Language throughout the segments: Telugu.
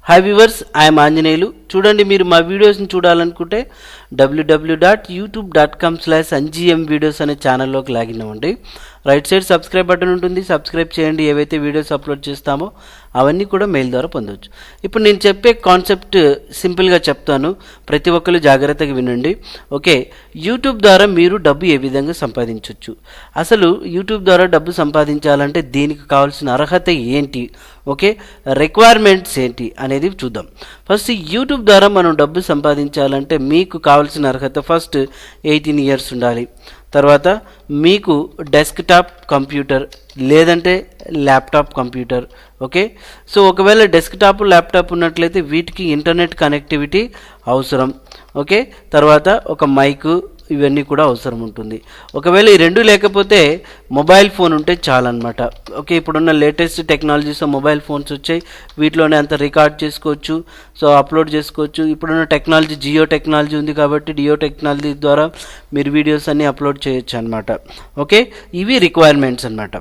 Hi viewers, I'm Anjaneyulu. చూడండి, మీరు మా వీడియోస్ని చూడాలనుకుంటే www.youtube.com/ngm videos అనే ఛానల్లోకి లాగిన్ అవ్వండి. రైట్ సైడ్ సబ్స్క్రైబ్ బటన్ ఉంటుంది, సబ్స్క్రైబ్ చేయండి. ఏవైతే వీడియోస్ అప్లోడ్ చేస్తామో అవన్నీ కూడా మెయిల్ ద్వారా పొందవచ్చు. ఇప్పుడు నేను చెప్పే కాన్సెప్ట్ సింపుల్గా చెప్తాను, ప్రతి ఒక్కరు జాగ్రత్తగా వినండి. ఓకే, యూట్యూబ్ ద్వారా మీరు డబ్బు ఏ విధంగా సంపాదించవచ్చు, అసలు యూట్యూబ్ ద్వారా డబ్బు సంపాదించాలంటే దీనికి కావాల్సిన అర్హత ఏంటి, ఓకే, రిక్వైర్మెంట్స్ ఏంటి అనేది చూద్దాం. ఫస్ట్ యూట్యూబ్ ద్వారా మనం డబ్బు సంపాదించాలంటే మీకు కావాల్సిన అర్హత ఫస్ట్ 18 years ఉండాలి. తర్వాత మీకు డెస్క్టాప్ కంప్యూటర్ లేదంటే ల్యాప్టాప్ కంప్యూటర్. ఓకే, సో ఒకవేళ డెస్క్టాప్ ల్యాప్టాప్ ఉన్నట్లయితే వీటికి ఇంటర్నెట్ కనెక్టివిటీ అవసరం. ఓకే, తర్వాత ఒక మైకు ఇవన్నీ కూడా అవసరం ఉంటుంది. ఒకవేళ ఈ రెండు లేకపోతే మొబైల్ ఫోన్ ఉంటే చాలన్నమాట. ఓకే, ఇప్పుడున్న లేటెస్ట్ టెక్నాలజీస్ మొబైల్ ఫోన్స్ వచ్చాయి, వీటిలోనే అంత రికార్డ్ చేసుకోవచ్చు, సో అప్లోడ్ చేసుకోవచ్చు. ఇప్పుడున్న టెక్నాలజీ జియో టెక్నాలజీ ఉంది కాబట్టి జియో టెక్నాలజీ ద్వారా మీరు వీడియోస్ అన్నీ అప్లోడ్ చేయొచ్చు అనమాట. ఓకే, ఇవి రిక్వైర్మెంట్స్ అనమాట.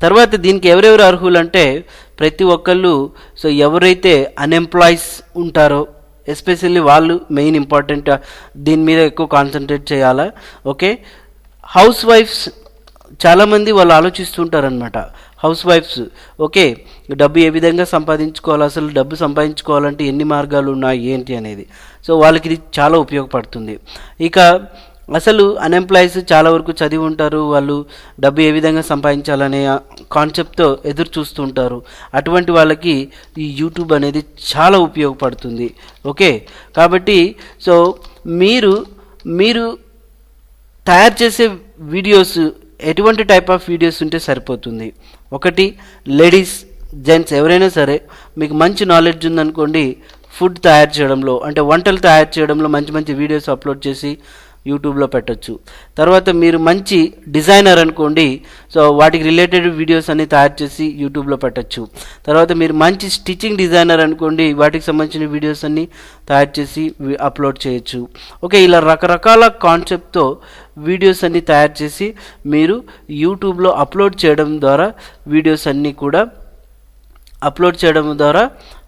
తర్వాత దీనికి ఎవరెవరు అర్హులు అంటే ప్రతి ఒక్కళ్ళు, సో ఎవరైతే అన్ఎంప్లాయీస్ ఉంటారో ఎస్పెషల్లీ వాళ్ళు మెయిన్ ఇంపార్టెంట్, దీని మీద ఎక్కువ కాన్సన్ట్రేట్ చేయాలా. ఓకే, హౌస్ వైఫ్స్ చాలామంది వాళ్ళు ఆలోచిస్తుంటారనమాట. హౌస్ వైఫ్స్ ఓకే, డబ్బు ఏ విధంగా సంపాదించుకోవాలి, అసలు డబ్బు సంపాదించుకోవాలంటే ఎన్ని మార్గాలు ఉన్నాయి ఏంటి అనేది, సో వాళ్ళకి ఇది చాలా ఉపయోగపడుతుంది. ఇక అసలు అన్ఎంప్లాయీస్ చాలా వరకు చదివి ఉంటారు, వాళ్ళు డబ్బు ఏ విధంగా సంపాదించాలనే కాన్సెప్ట్తో ఎదురు చూస్తుంటారు. అటువంటి వాళ్ళకి ఈ యూట్యూబ్ అనేది చాలా ఉపయోగపడుతుంది. ఓకే, కాబట్టి సో మీరు తయారు చేసే వీడియోస్ ఎటువంటి టైప్ ఆఫ్ వీడియోస్ ఉంటే సరిపోతుంది. ఒకటి, లేడీస్ జెంట్స్ ఎవరైనా సరే మీకు మంచి నాలెడ్జ్ ఉందనుకోండి, ఫుడ్ తయారు చేయడంలో అంటే వంటలు తయారు చేయడంలో మంచి మంచి వీడియోస్ అప్లోడ్ చేసి యూట్యూబ్లో పెట్టచ్చు. తర్వాత మీరు మంచి డిజైనర్ అనుకోండి, సో వాటికి రిలేటెడ్ వీడియోస్ అన్ని తయారు చేసి యూట్యూబ్లో పెట్టచ్చు. తర్వాత మీరు మంచి స్టిచ్చింగ్ డిజైనర్ అనుకోండి, వాటికి సంబంధించిన వీడియోస్ అన్ని తయారు చేసి అప్లోడ్ చేయొచ్చు. ఓకే, ఇలా రకరకాల కాన్సెప్ట్తో వీడియోస్ అన్ని తయారు చేసి మీరు యూట్యూబ్లో అప్లోడ్ చేయడం ద్వారా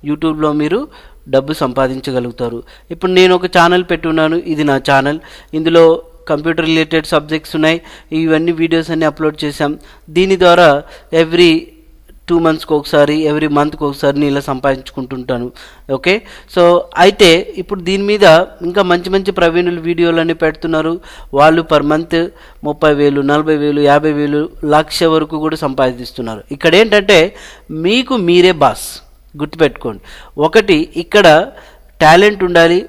యూట్యూబ్లో మీరు డబ్బు సంపాదించగలుగుతారు. ఇప్పుడు నేను ఒక ఛానల్ పెట్టున్నాను, ఇది నా ఛానల్, ఇందులో కంప్యూటర్ రిలేటెడ్ సబ్జెక్ట్స్ ఉన్నాయి, ఇవన్నీ వీడియోస్ అన్నీ అప్లోడ్ చేశాం. దీని ద్వారా ఎవ్రీ 2 monthsకి ఒకసారి, ఎవ్రీ మంత్కి ఒకసారి నేను ఇలా సంపాదించుకుంటుంటాను. ఓకే, సో అయితే ఇప్పుడు దీని మీద ఇంకా మంచి మంచి ప్రవీణులు వీడియోలు అన్నీ పెడుతున్నారు. వాళ్ళు పర్ మంత్ 30,000, 40,000, 50,000, 1,00,000 వరకు కూడా సంపాదిస్తున్నారు. ఇక్కడ ఏంటంటే మీకు మీరే బాస్, గుర్తుపెట్టుకోండి. ఒకటి, ఇక్కడ టాలెంట్ ఉండాలి,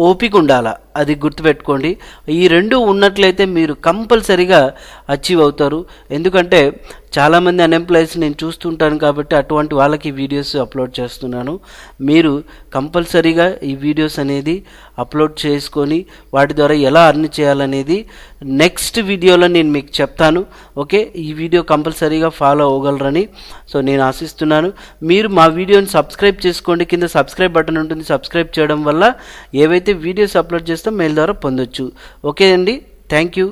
ఓపిక ఉండాలా, అది గుర్తుపెట్టుకోండి. ఈ రెండు ఉన్నట్లయితే మీరు కంపల్సరీగా అచీవ్ అవుతారు. ఎందుకంటే చాలామంది అన్ఎంప్లాయీస్ నేను చూస్తుంటాను కాబట్టి అటువంటి వాళ్ళకి వీడియోస్ అప్లోడ్ చేస్తున్నాను. మీరు కంపల్సరీగా ఈ వీడియోస్ అనేది అప్లోడ్ చేసుకొని వాటి ద్వారా ఎలా అర్న్ చేయాలనేది నెక్స్ట్ వీడియోలో నేను మీకు చెప్తాను. ఓకే, ఈ వీడియో కంపల్సరీగా ఫాలో అవ్వగలరని సో నేను ఆశిస్తున్నాను. మీరు మా వీడియోని సబ్స్క్రైబ్ చేసుకోండి, కింద సబ్స్క్రైబ్ బటన్ ఉంటుంది. సబ్స్క్రైబ్ చేయడం వల్ల ఏవైతే వీడియోస్ అప్లోడ్ చేస్తాం మెయిల్ ద్వారా పొందొచ్చు. ఓకే అండి, థ్యాంక్ యూ.